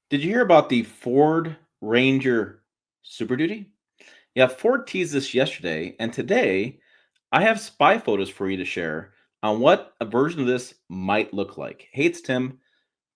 Did you hear about the Ford Ranger Super Duty? Yeah, Ford teased this yesterday, and today I have spy photos for you to share on what a version of this might look like. Hey, it's Tim,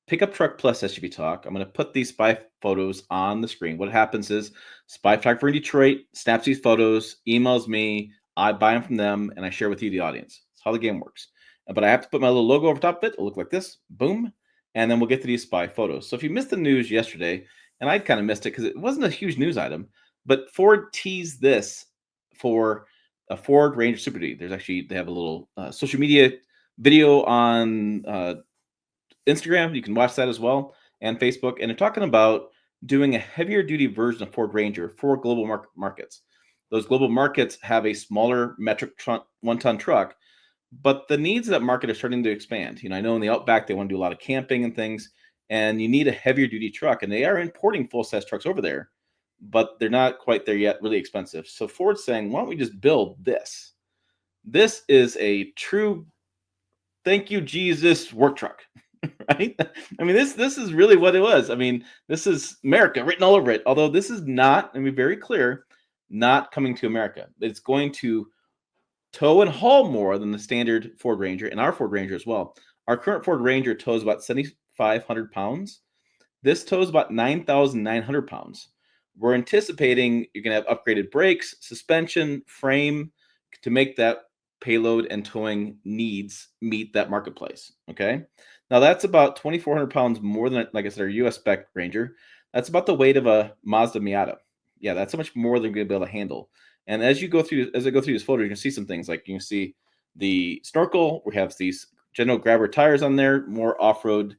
Pickup Truck Plus SUV Talk. I'm going to put these spy photos on the screen. What happens is Spy Photographer in Detroit snaps these photos, emails me, I buy them from them, and I share with you, the audience. That's how the game works. But I have to put my little logo over top of it. It'll look like this. Boom. And then we'll get to these spy photos. So if you missed the news yesterday, and I kind of missed it because it wasn't a huge news item, but Ford teased this for a Ford Ranger Super Duty. They have a little social media video on Instagram. You can watch that as well, and Facebook. And they're talking about doing a heavier duty version of Ford Ranger for global markets. Those global markets have a smaller metric 1 ton truck, but the needs of that market are starting to expand. I know in the Outback they want to do a lot of camping and things, and you need a heavier duty truck. And they are importing full size trucks over there, but they're not quite there yet. Really expensive. So Ford's saying, why don't we just build this? This is a true thank you Jesus work truck. Right? I mean, this is really what it was. I mean, this is America written all over it. Although this is not, let me be very clear, not coming to America. It's going to tow and haul more than the standard Ford Ranger and our Ford Ranger as well. Our current Ford Ranger tows about 7,500 pounds. This tows about 9,900 pounds. We're anticipating you're going to have upgraded brakes, suspension, frame to make that payload and towing needs meet that marketplace. Okay. Now that's about 2,400 pounds more than, like I said, our US spec Ranger. That's about the weight of a Mazda Miata. Yeah, that's how much more they're going to be able to handle. And as I go through this photo, you can see some things like you can see the snorkel. We have these general grabber tires on there, more off-road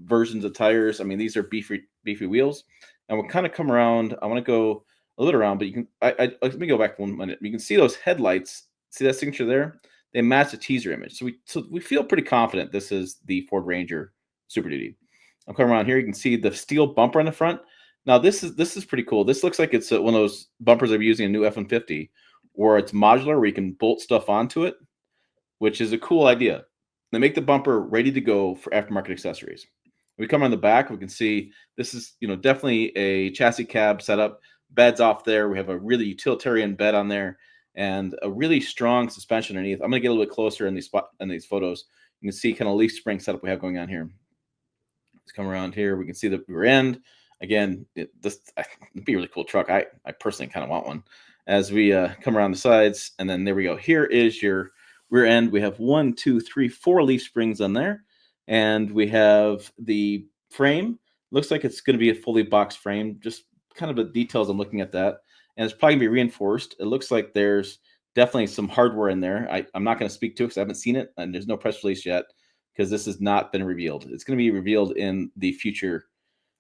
versions of tires. I mean, these are beefy wheels. And we'll kind of come around. I want to go a little around, but you can. Let me go back 1 minute. You can see those headlights. See that signature there? They match the teaser image. So we feel pretty confident this is the Ford Ranger Super Duty. I'll come around here. You can see the steel bumper on the front. Now this is pretty cool. This looks like it's one of those bumpers they're using a new F-150, where it's modular, where you can bolt stuff onto it, which is a cool idea. They make the bumper ready to go for aftermarket accessories. We come on the back, we can see this is definitely a chassis cab setup. Beds off there. We have a really utilitarian bed on there and a really strong suspension underneath. I'm going to get a little bit closer in these photos. You can see kind of leaf spring setup we have going on here. Let's come around here. We can see the rear end. Again, this would be a really cool truck. I personally kind of want one. As we come around the sides, and then there we go. Here is your rear end. We have 1, 2, 3, 4 leaf springs on there, and we have the frame. Looks like it's going to be a fully boxed frame. Just kind of the details. I'm looking at that, and it's probably going to be reinforced. It looks like there's definitely some hardware in there. I'm not going to speak to it because I haven't seen it, and there's no press release yet because this has not been revealed. It's going to be revealed in the future.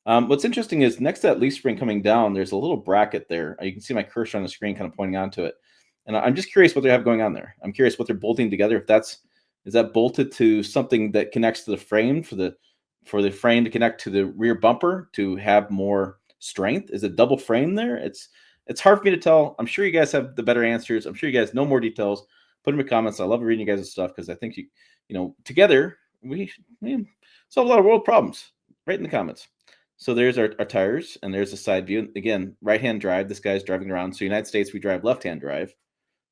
What's interesting is next to that leaf spring coming down, there's a little bracket there. You can see my cursor on the screen kind of pointing onto it. And I'm just curious what they have going on there. I'm curious what they're bolting together. Is that bolted to something that connects to the frame for the frame to connect to the rear bumper to have more strength? Is it double frame there? It's hard for me to tell. I'm sure you guys have the better answers. I'm sure you guys know more details. Put them in the comments. I love reading you guys' stuff because I think together we solve a lot of world problems. Right in the comments. So there's our tires, and there's the side view. Again, right-hand drive. This guy's driving around. So United States, we drive left-hand drive.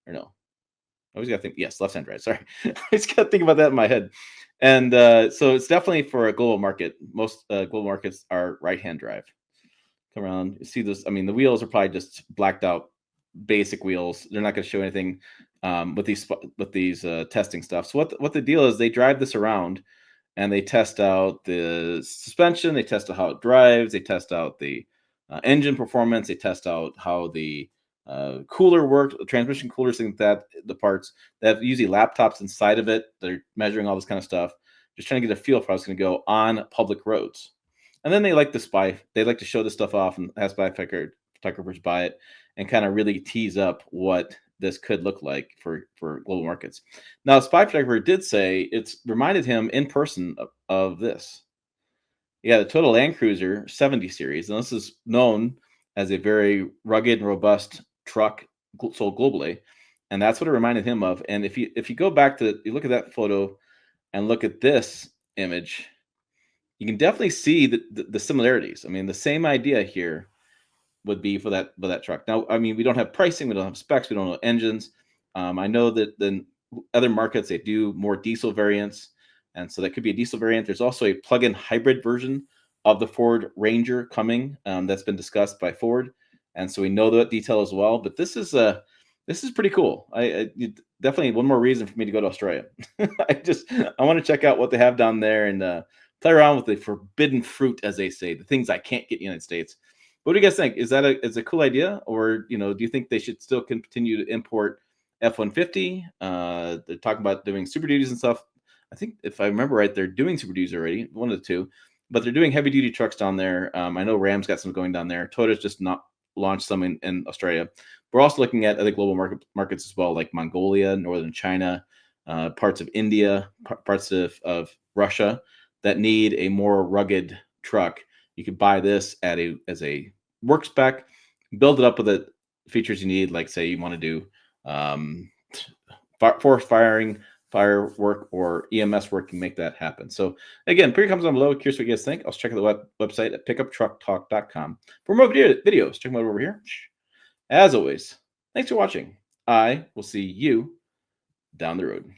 Or no. I always got to think, yes, left-hand drive. Sorry. I just got to think about that in my head. And so it's definitely for a global market. Most global markets are right-hand drive. Come around. You see this. I mean, the wheels are probably just blacked out basic wheels. They're not going to show anything with these testing stuff. So what the deal is, they drive this around, and they test out the suspension, they test out how it drives, they test out the engine performance, they test out how the cooler works, the transmission coolers, things like that, the parts. They have usually laptops inside of it. They're measuring all this kind of stuff, just trying to get a feel for how it's going to go on public roads. And then they like to show this stuff off and have spy photographers buy it and kind of really tease up what this could look like for global markets. Now, Spy Photographer did say it's reminded him in person of this. Yeah, the Toyota Land Cruiser 70 series, and this is known as a very rugged and robust truck sold globally, and that's what it reminded him of. And if you go back to you look at that photo and look at this image, you can definitely see the similarities. I mean, the same idea here would be for that truck. Now, I mean, we don't have pricing, we don't have specs, we don't know engines. I know that then other markets they do more diesel variants, and so that could be a diesel variant. There's also a plug-in hybrid version of the Ford Ranger coming that's been discussed by Ford, and so we know that detail as well. But this is pretty cool. Definitely one more reason for me to go to Australia. I want to check out what they have down there and play around with the forbidden fruit, as they say, the things I can't get in the United States. What do you guys think? Is a cool idea, or do you think they should still continue to import F-150? They're talking about doing Super Duties and stuff. I think if I remember right, they're doing Super Duties already, one of the two, but they're doing heavy duty trucks down there. I know Ram's got some going down there. Toyota's just not launched some in Australia. We're also looking at other global markets as well, like Mongolia, northern China, parts of India, parts of Russia that need a more rugged truck. You could buy this at a as a work spec, build it up with the features you need. Like say you want to do um, forest firing, fire work, or EMS work, can make that happen. So again, pretty comments down below. Curious what you guys think. I'll check out the website at pickuptrucktalk.com for more videos. Check them out over here. As always, thanks for watching. I will see you down the road.